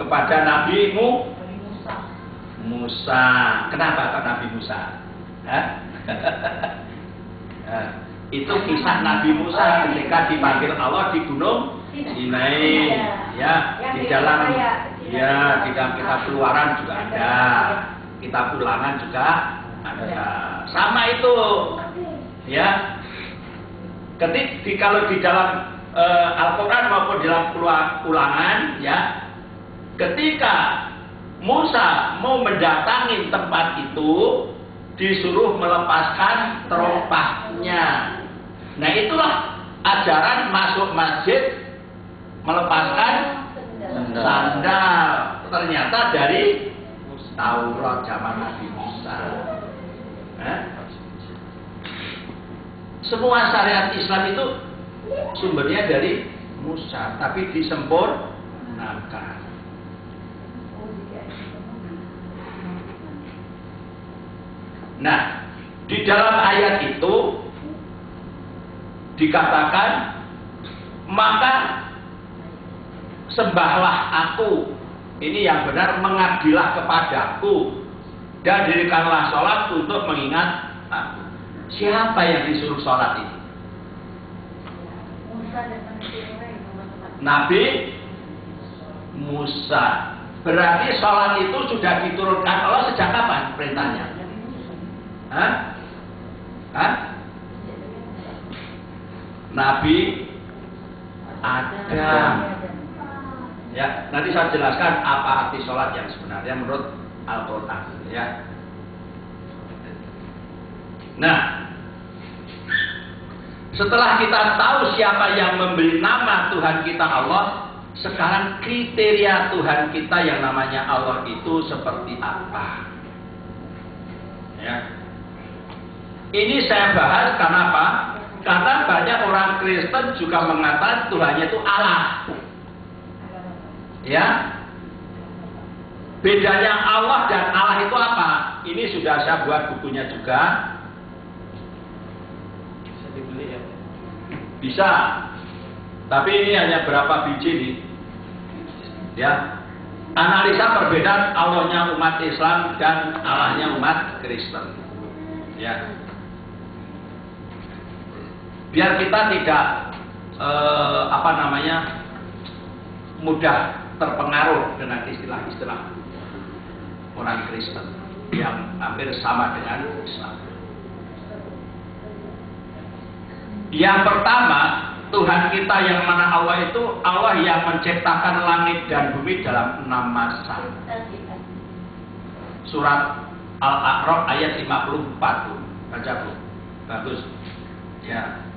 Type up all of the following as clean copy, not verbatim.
kepada Nabi Musa. Kenapa kok Nabi Musa? Hah? Itu kisah Nabi Musa ketika dipanggil Allah di Gunung Sinai. Ya, di dalam kitab Keluaran juga ada, kitab Ulangan juga ada. Sama itu, ya. Kalau di dalam Al-Quran maupun di dalam Ulangan, ya, ketika Musa mau mendatangi tempat itu, disuruh melepaskan terompahnya. Nah, itulah ajaran masuk masjid melepaskan sandal. Ternyata dari Taurat zaman Nabi Musa. Semua syariat Islam itu sumbernya dari Musa, tapi disempurnakan. Nah, di dalam ayat itu dikatakan, maka sembahlah aku, ini yang benar, mengabdilah kepadaku, dan dirikanlah sholat untuk mengingat aku. Siapa yang disuruh sholat ini? Nabi Musa. Berarti sholat itu sudah diturunkan Allah sejak kapan perintahnya? Nabi Adam. Ya, nanti saya jelaskan apa arti sholat yang sebenarnya menurut Al-Quran. Ya. Nah, setelah kita tahu siapa yang memberi nama Tuhan kita Allah, sekarang kriteria Tuhan kita yang namanya Allah itu seperti apa? Ya. Ini saya bahas karena apa? Karena banyak orang Kristen juga mengatakan Tuhannya itu Allah. Ya. Bedanya Allah dan Allah itu apa? Ini sudah saya buat bukunya juga. Bisa dibeli ya? Bisa. Tapi ini hanya berapa biji nih. Ya. Analisa perbedaan Allahnya umat Islam dan Allahnya umat Kristen. Ya. Biar kita tidak mudah terpengaruh dengan istilah-istilah orang Kristen yang hampir sama dengan Islam. Yang pertama, Tuhan kita yang mana Allah itu Allah yang menciptakan langit dan bumi dalam 6 masa. Surat Al-A'raf ayat 54 tuh. Baca Bu. Bagus. Ya.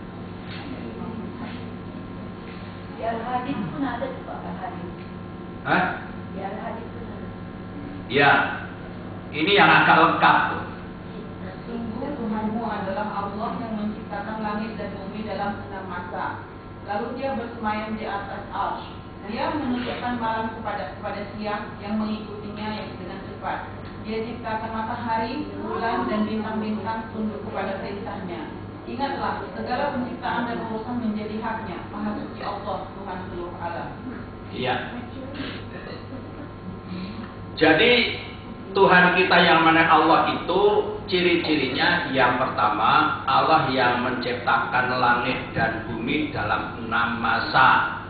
Di Al-Hadid pun ada juga Al-Hadid. Hah? Di Al-Hadid pun ada. Ya. Ini yang agak lengkap tuh. Sungguh Tuhanmu adalah Allah yang menciptakan langit dan bumi dalam 6 masa. Lalu dia bersemayam di atas arsy. Dia menunjukkan malam kepada siang yang mengikutinya yang dengan cepat. Dia ciptakan matahari, bulan, dan bintang-bintang tunduk kepada perintahnya. Ingatlah, segala penciptaan dan urusan menjadi haknya. Maha suci Allah, Tuhan seluruh alam. Iya. Jadi Tuhan kita yang mana Allah itu ciri-cirinya yang pertama, Allah yang menciptakan langit dan bumi dalam 6 masa.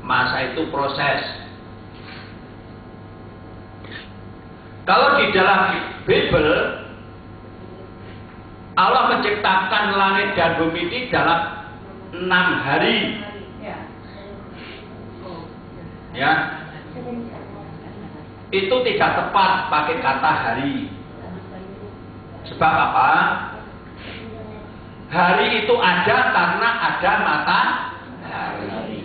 Masa itu proses. Kalau di dalam Bible Allah menciptakan langit dan bumi ini dalam 6 hari. Ya. Itu tidak tepat pakai kata hari. Sebab apa? Hari itu ada karena ada matahari.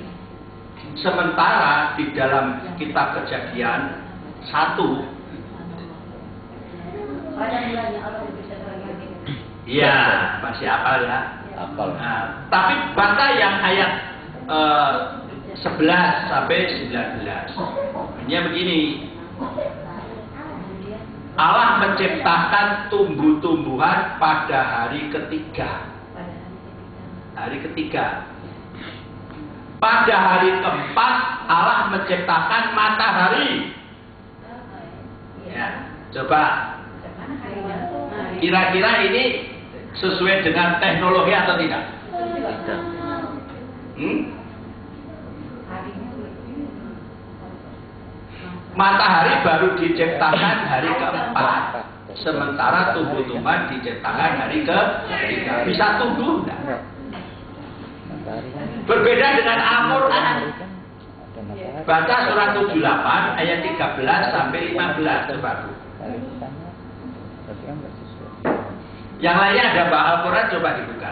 Sementara di dalam kitab Kejadian 1. Iya, masih hafal ya. Hafal. Nah, tapi baca yang ayat 11 sampai 19. Hanya begini. Allah menciptakan tumbuh-tumbuhan pada hari ketiga. Hari ketiga. Pada hari keempat Allah menciptakan matahari. Ya, coba kira-kira ini sesuai dengan teknologi atau tidak? Matahari baru diciptakan hari keempat, sementara tumbuh-tumbuhan diciptakan hari ketiga. Bisa tumbuh enggak? Berbeda dengan Al-Quran. Baca surat 78 ayat 13 sampai 15, coba Bu. Yang lainnya ada Pak Al-Quran, coba dibuka.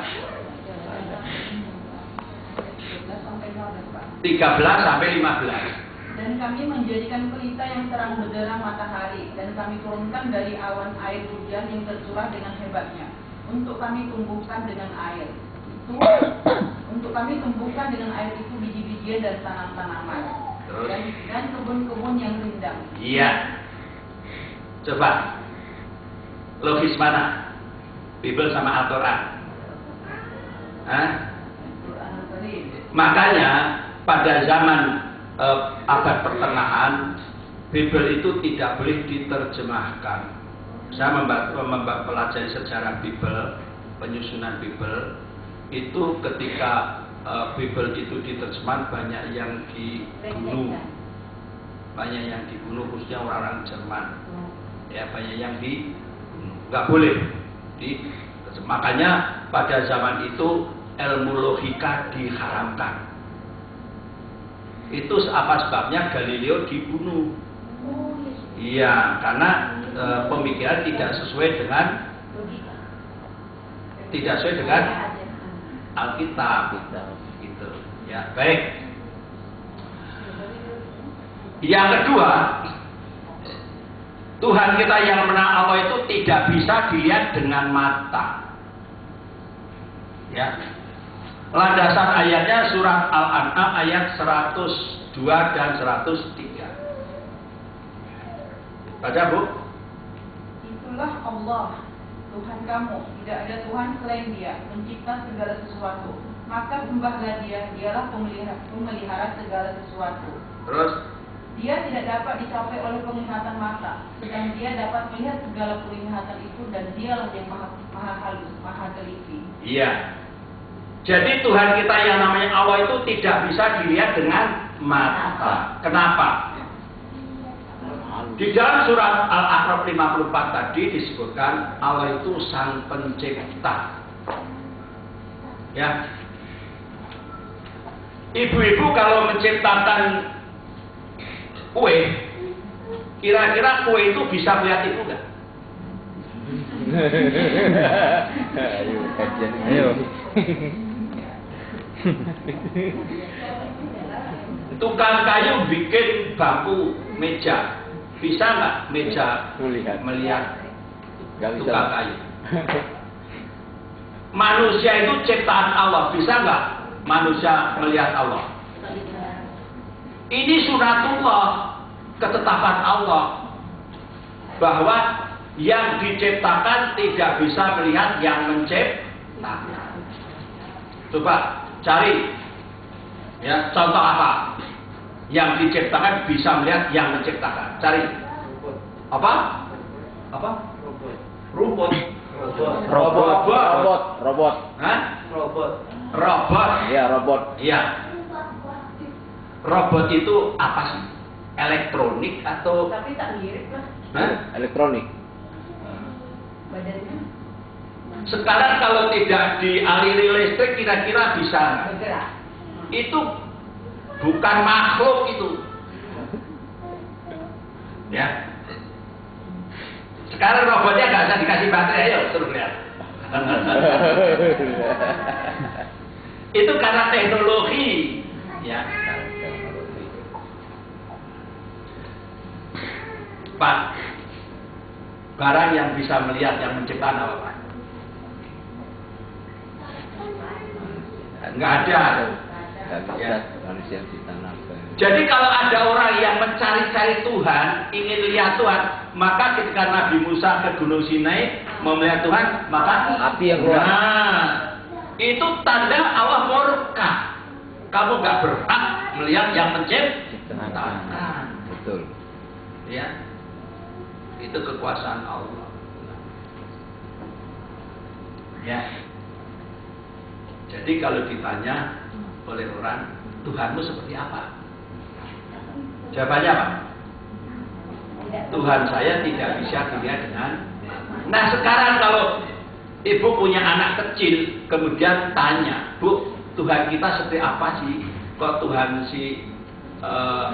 13 sampai 15. Dan kami menjadikan pelita yang terang benderang matahari, dan kami turunkan dari awan air hujan yang tercurah dengan hebatnya, untuk kami tumbuhkan dengan air itu, untuk kami tumbuhkan dengan air itu biji-bijian dan tanam-tanaman, dan kebun-kebun yang rindang. Iya. Coba logis mana? Bible sama Al-Quran. Makanya pada zaman abad pertengahan, Bible itu tidak boleh diterjemahkan. Saya mempelajari sejarah Bible, penyusunan Bible itu ketika Bible itu diterjemahkan banyak yang dibunuh, khususnya orang-orang Jerman. Ya, banyak yang dibunuh, nggak boleh. Makanya pada zaman itu ilmu logika diharamkan. Itu apa sebabnya Galileo dibunuh? Iya, karena pemikiran tidak sesuai dengan Alkitab. Gitu. Ya, baik. Yang kedua, Tuhan kita yang menang Allah itu tidak bisa dilihat dengan mata. Ya. Landasan ayatnya surat Al-An'am ayat 102 dan 103. Baca Bu. Itulah Allah, Tuhan kamu, tidak ada Tuhan selain Dia, pencipta segala sesuatu. Maka sembahlah Dia, Dialah pemelihara segala sesuatu. Terus? Dia tidak dapat dicapai oleh penglihatan mata, sedang Dia dapat melihat segala penglihatan itu, dan Dialah yang maha halus, maha teliti. Iya. Jadi Tuhan kita yang namanya Allah itu tidak bisa dilihat dengan mata. Kenapa? Di dalam surat Al-A'raf 54 tadi disebutkan Allah itu sang pencipta. Ya. Ibu-ibu kalau menciptakan kue, kira-kira kue itu bisa melihat ibu nggak? Ayo, kajian. Ayo. Tukang kayu bikin bangku meja, bisa nggak meja melihat tukang kayu? Manusia itu ciptaan Allah, bisa nggak manusia melihat Allah? Ini sunatullah, ketetapan Allah, bahwa yang diciptakan tidak bisa melihat yang menciptakan. Coba cari, ya, contoh apa yang diciptakan bisa melihat yang menciptakan? Cari. Apa? Rumput. Robot. Hah? Robot. Iya, robot. Iya. Robot itu apa sih? Elektronik atau? Tapi tak mirip lah. Hah? Elektronik. Badannya Sekarang kalau tidak dialiri listrik kira-kira bisa? bergerak. Itu bukan makhluk itu. Ya. Sekarang robotnya nggak usah dikasih baterai, ayo suruh lihat. Itu karena teknologi, ya. Pak, barang yang bisa melihat yang menciptakan apa Pak? Nggak ada. Ya. Manusia ditanamkan. Jadi kalau ada orang yang mencari-cari Tuhan, ingin lihat Tuhan, maka ketika Nabi Musa ke Gunung Sinai mau melihat Tuhan, maka api yang keluar. Nah, itu tanda Allah murka. Kamu nggak berhak melihat yang menciptakan. Betul. Ya, itu kekuasaan Allah. Ya. Jadi kalau ditanya oleh orang, Tuhanmu seperti apa? Jawabannya apa? Tuhan saya tidak bisa dilihat dengan. Nah sekarang kalau ibu punya anak kecil, kemudian tanya, Bu, Tuhan kita seperti apa sih? Kok Tuhan si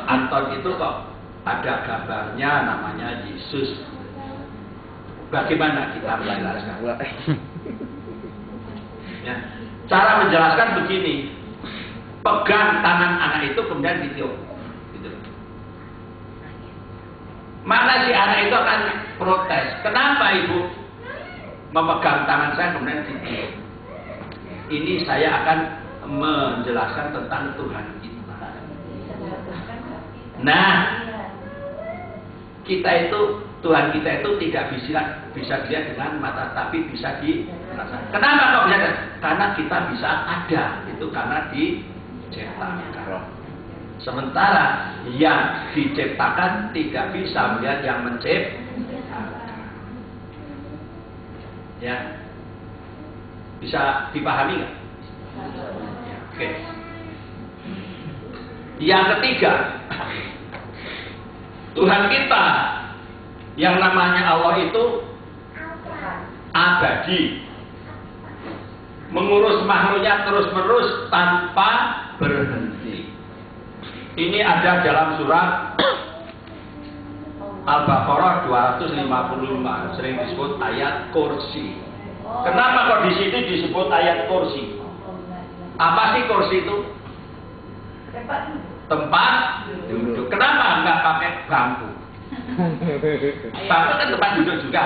Anton itu kok ada gambarnya namanya Yesus? Bagaimana kita menjelaskan? Ya. Cara menjelaskan begini, pegang tangan anak itu kemudian ditiup, gitu. Maka si anak itu akan protes. Kenapa ibu memegang tangan saya kemudian ditiup? Ini saya akan menjelaskan tentang Tuhan kita. Nah, kita itu Tuhan kita itu tidak bisa dilihat dengan mata, tapi bisa dirasakan. Kenapa kok bisa? Karena kita bisa ada, itu karena diciptakan. Sementara yang diciptakan tidak bisa melihat yang menciptakan. Ya, bisa dipahami nggak? Ya, oke. Yang ketiga, Tuhan kita yang namanya Allah itu abadi, mengurus makhluknya terus-menerus tanpa berhenti. Ini ada dalam surat Al-Baqarah 255, sering disebut ayat kursi. Kenapa kok di sini disebut ayat kursi? Apa sih kursi itu? Tempat duduk. Kenapa nggak pakai bangku? Bangku kan tempat duduk juga.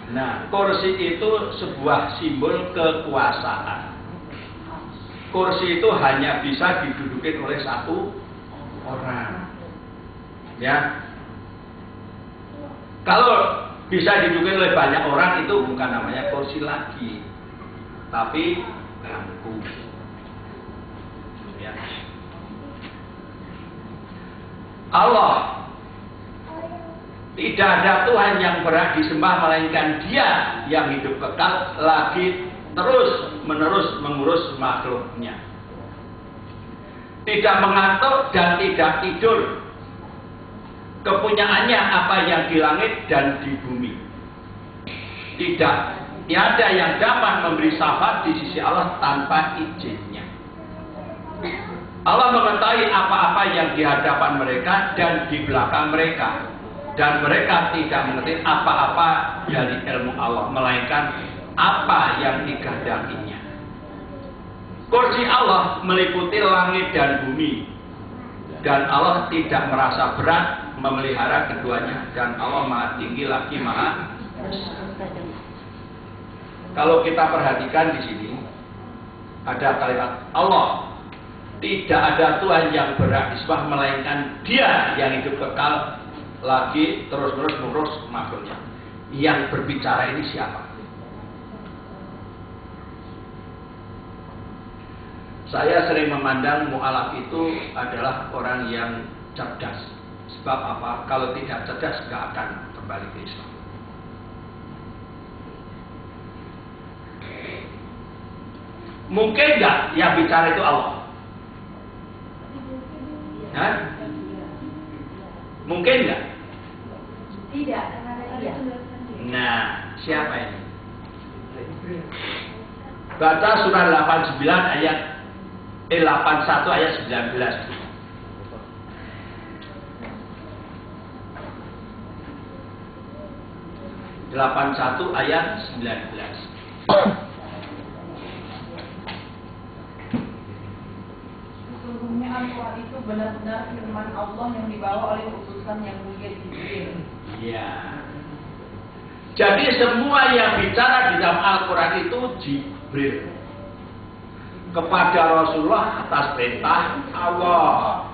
Nah, kursi itu sebuah simbol kekuasaan. Kursi itu hanya bisa didudukin oleh satu orang. Ya. Kalau bisa didudukin oleh banyak orang itu bukan namanya kursi lagi, tapi bangku. Ya. Allah tidak ada Tuhan yang berhak disembah melainkan Dia yang hidup kekal lagi terus menerus mengurus makhluknya. Tidak mengantuk dan tidak tidur. Kepunyaannya apa yang di langit dan di bumi. Tidak ada yang dapat memberi syafaat di sisi Allah tanpa izinnya. Allah mengetahui apa-apa yang di hadapan mereka dan di belakang mereka, dan mereka tidak mengerti apa-apa dari ilmu Allah melainkan apa yang dikehendakinya. Kursi Allah meliputi langit dan bumi, dan Allah tidak merasa berat memelihara keduanya, dan Allah Maha Tinggi lagi Maha Besar. Kalau kita perhatikan di sini ada kalimat Allah. Tidak ada Tuhan yang berhak disembah melainkan Dia yang hidup kekal lagi terus-menerus mengurus makhluknya. Yang berbicara ini siapa? Saya sering memandang mu'alaf itu adalah orang yang cerdas. Sebab apa? Kalau tidak cerdas nggak akan kembali ke Islam. Mungkin nggak yang bicara itu Allah? Hah? Mungkin nggak? Tidak. Nah, siapa ini? Baca surah 81 ayat 19. 81 ayat 19. Sesungguhnya Al-Quran itu benar-benar firman Allah yang dibawa oleh utusan yang mulia Jibril. Ya. Jadi semua yang bicara di dalam Al-Quran itu Jibril kepada Rasulullah atas perintah Allah.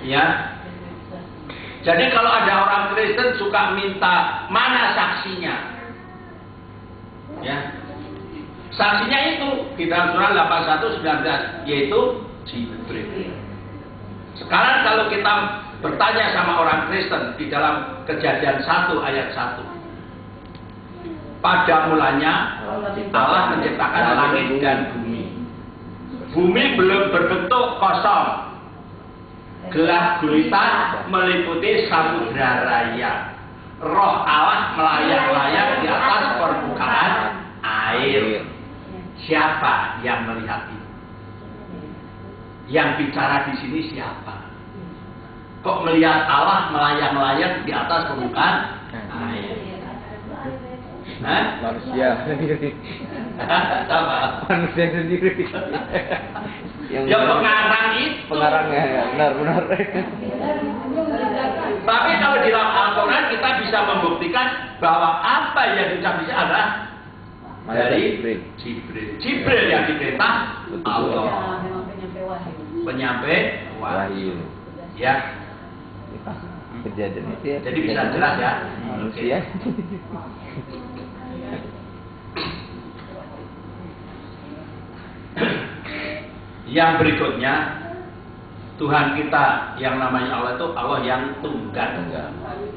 Ya. Jadi kalau ada orang Kristen suka minta mana saksinya, ya, Saksinya itu di dalam surah 81:19 yaitu Jibril. Sekarang kalau kita bertanya sama orang Kristen di dalam Kejadian 1 ayat 1. Pada mulanya Allah menciptakan langit dan bumi. Bumi belum berbentuk, kosong. Gelap gulita meliputi samudra raya. Roh Allah melayang-layang di atas permukaan air. Siapa yang melihat itu? Yang bicara di sini siapa? Kok melihat Allah melayang-layang di atas permukaan air? Manusia sendiri. Apa? Manusia sendiri. Yang pengarang itu. Pengarangnya, ya, benar. Tapi kalau di dalam Al-Quran kita bisa membuktikan bahwa apa yang diucap di sini adalah dari Jibril. Jibril yang diperintah Allah. Memang penyampai wahyu. Penyampai wahyu. Ya. Kejadian itu ya. Jadi bisa jelas ya. Manusia. Yang berikutnya, Tuhan kita yang namanya Allah itu Allah yang tunggal.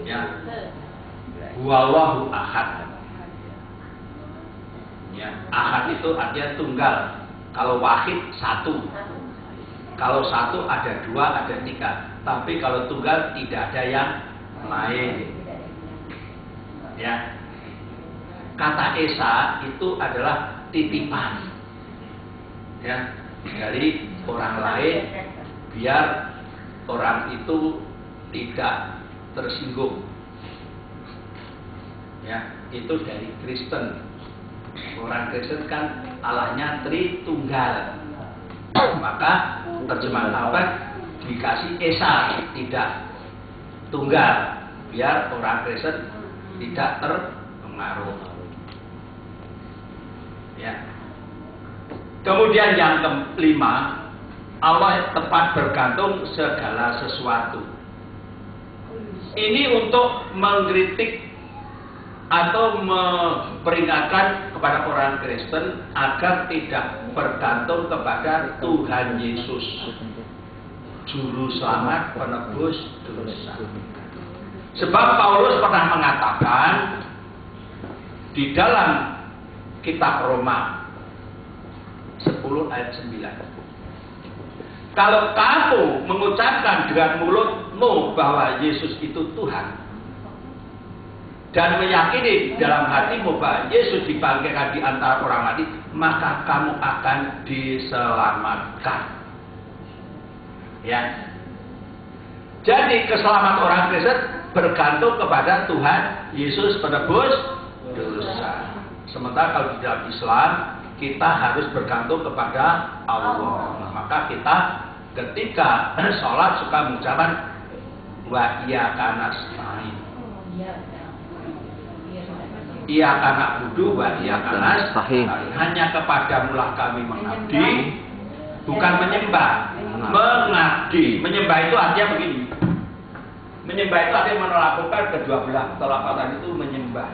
Ya. Huwallahu ahad. Ya, ahad itu artinya tunggal. Kalau wahid satu. Kalau satu ada dua, ada tiga. Tapi kalau tunggal tidak ada yang lain. Ya. Kata Esa itu adalah titipan. Ya, dari orang lain biar orang itu tidak tersinggung. Ya, itu dari Kristen. Orang Kristen kan Allahnya Tritunggal. Maka terjemahan apa dikasih Esa, tidak tunggal, biar orang Kristen tidak terpengaruh. Ya. Kemudian yang kelima, Allah tempat bergantung segala sesuatu. Ini untuk mengkritik atau memperingatkan kepada orang Kristen agar tidak bergantung kepada Tuhan Yesus, Juru Selamat, Penebus dosa. Sebab Paulus pernah mengatakan di dalam kitab Roma 10 ayat 9. Kalau kamu mengucapkan dengan mulutmu bahwa Yesus itu Tuhan dan meyakini dalam hatimu bahwa Yesus dibangkitkan di antara orang mati, maka kamu akan diselamatkan. Ya. Jadi keselamatan orang Kristen bergantung kepada Tuhan Yesus penebus dosa. Sementara kalau di dalam Islam kita harus bergantung kepada Allah. Maka kita ketika sholat suka mengucapkan wa iyyaka nasta'in. Iyyaka na'budu wa iyyaka nasta'in. Hanya kepadamulah kami mengabdi, bukan menyembah, mengabdi. Menyembah itu artinya begini. Menyembah itu artinya melakukan kedua belah telapak itu menyembah.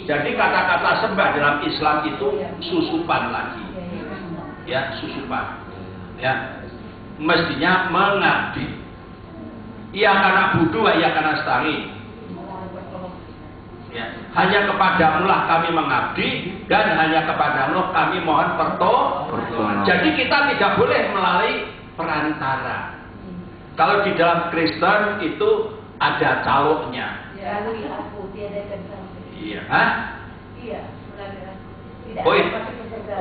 Jadi kata-kata sembah dalam Islam itu susupan lagi, ya susupan, ya mestinya mengabdi. Ia karena budu, ia karena nasta'in. Ya, hanya kepadamulah kami mengabdi dan hanya kepadamu kami mohon pertolongan. Jadi kita tidak boleh melalui perantara. Kalau di dalam Kristen itu ada caloknya. Iya, hah? Iya,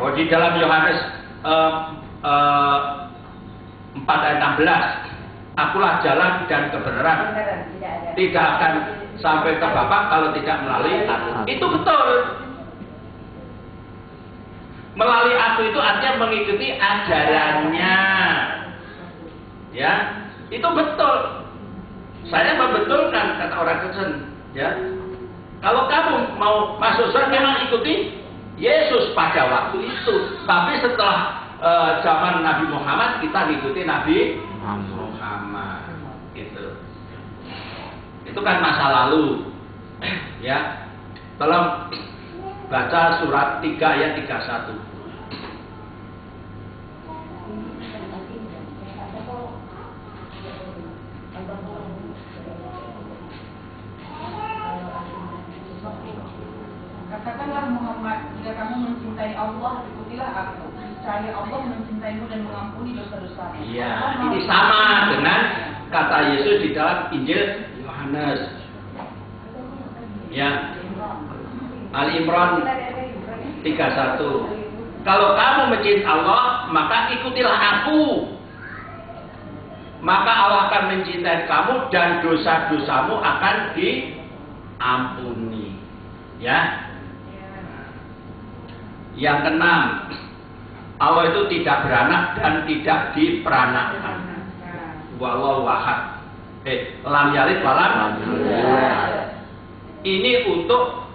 Oh, di dalam Yohanes 4 ayat 16, akulah jalan dan kebenaran, tidak akan sampai ke Bapa kalau tidak melalui aku. Itu betul. Melalui aku itu artinya mengikuti ajarannya. Ya, itu betul. Saya membetulkan kata orang Kristen, ya. Kalau kamu mau masuk surga memang ikuti Yesus pada waktu itu. Tapi setelah zaman Nabi Muhammad kita ikuti Nabi Muhammad. Gitu. Itu kan masa lalu. Ya. Dalam Baca surat 3 ayat 31. Katakanlah Muhammad, jika kamu mencintai Allah, ikutilah aku. Niscaya Allah mencintaimu dan mengampuni dosa-dosamu. Iya, ini sama dengan kata Yesus di dalam Injil Yohanes. Ya, Al-Imran 31. Kalau kamu mencintai Allah, maka ikutilah aku. Maka Allah akan mencintai kamu dan dosa-dosamu akan diampuni. Ya. Yang keenam, Allah itu tidak beranak dan tidak diperanakkan. Wallahu ahad. Lam yalid walam yulad. Ini untuk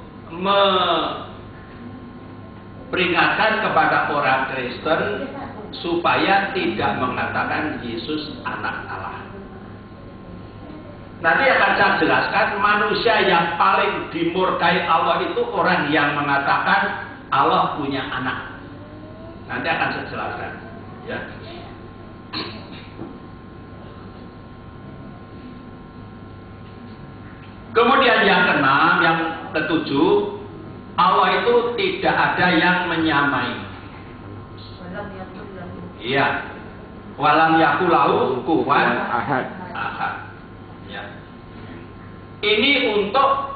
memperingatkan kepada orang Kristen supaya tidak mengatakan Yesus anak Allah. Nanti akan saya jelaskan, manusia yang paling dimurkai Allah itu orang yang mengatakan Allah punya anak. Nanti akan saya jelaskan. Ya. Kemudian yang keenam, yang ketujuh, Allah itu tidak ada yang menyamai. Iya. Walam yakulahu kufuwan ahad. Ya. Ini untuk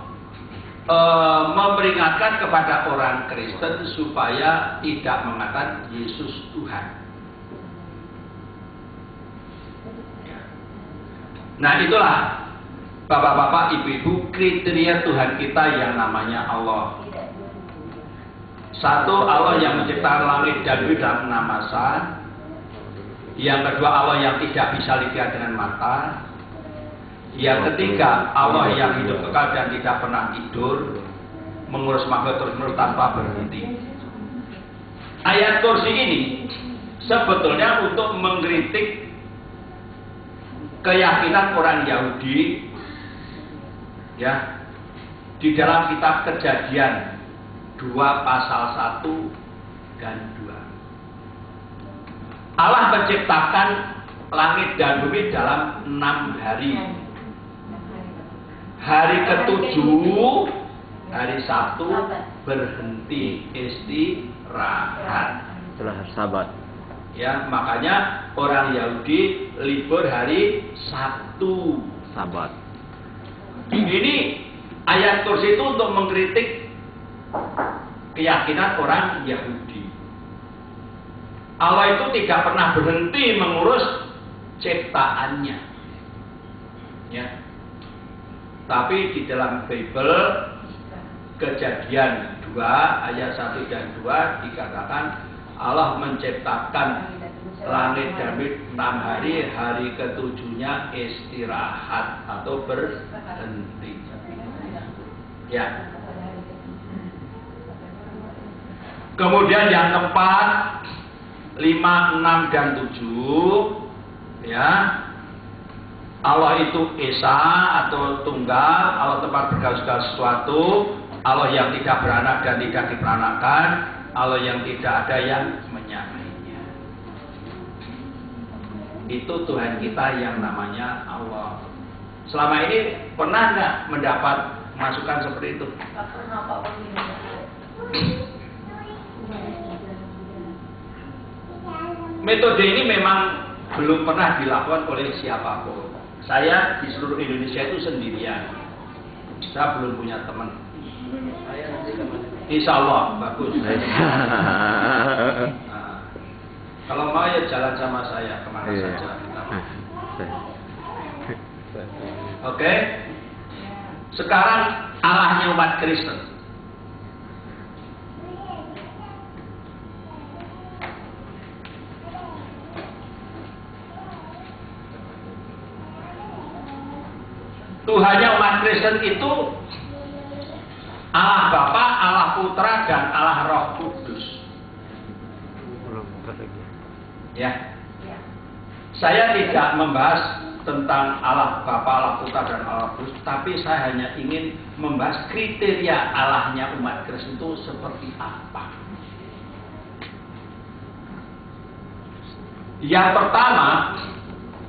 memperingatkan kepada orang Kristen supaya tidak mengatakan Yesus Tuhan. Ya. Nah, itulah Bapak-bapak, ibu-ibu, kriteria Tuhan kita yang namanya Allah. Satu, Allah yang menciptakan langit dan bumi dalam 6 masa. Yang kedua, Allah yang tidak bisa dilihat dengan mata. Yang ketiga, Allah yang hidup kekal dan tidak pernah tidur, mengurus makhluk terus-menerus tanpa berhenti. Ayat kursi ini sebetulnya untuk mengkritik keyakinan orang Yahudi, ya, di dalam kitab Kejadian 2 pasal 1 dan 2. Allah menciptakan langit dan bumi dalam 6 hari. Hari ke-7, hari Sabtu berhenti istirahat. Setelah Sabat. Ya, makanya orang Yahudi libur hari Sabtu. Sabat. Ini ayat kursi itu untuk mengkritik keyakinan orang Yahudi. Allah itu tidak pernah berhenti mengurus ciptaannya. Ya. Tapi di dalam Bible Kejadian 2 ayat 1 dan 2 dikatakan Allah menciptakan langit dan bumi 6 hari, hari ke-7-nya istirahat atau berhenti. Ya. Kemudian yang keempat, 5, 6 dan 7, ya. Allah itu Esa atau tunggal, Allah tempat bergaul segala sesuatu, Allah yang tidak beranak dan tidak diperanakkan, Allah yang tidak ada yang menyamainya. Itu Tuhan kita yang namanya Allah. Selama ini pernah nggak mendapat masukan seperti itu? Metode ini memang belum pernah dilakukan oleh siapapun. Saya di seluruh Indonesia itu sendirian. Saya belum punya teman. Insya Allah bagus. Nah, kalau mau ya jalan sama saya kemana saja. Oke. Sekarang Allahnya umat Kristen. Tuhannya umat Kristen itu Allah Bapa, Allah Putra, dan Allah Roh Kudus. Ya. Saya tidak membahas tentang Allah Bapa, Allah Putra, dan Allah Kudus, tapi saya hanya ingin membahas kriteria Allahnya umat Kristen itu seperti apa. Yang pertama,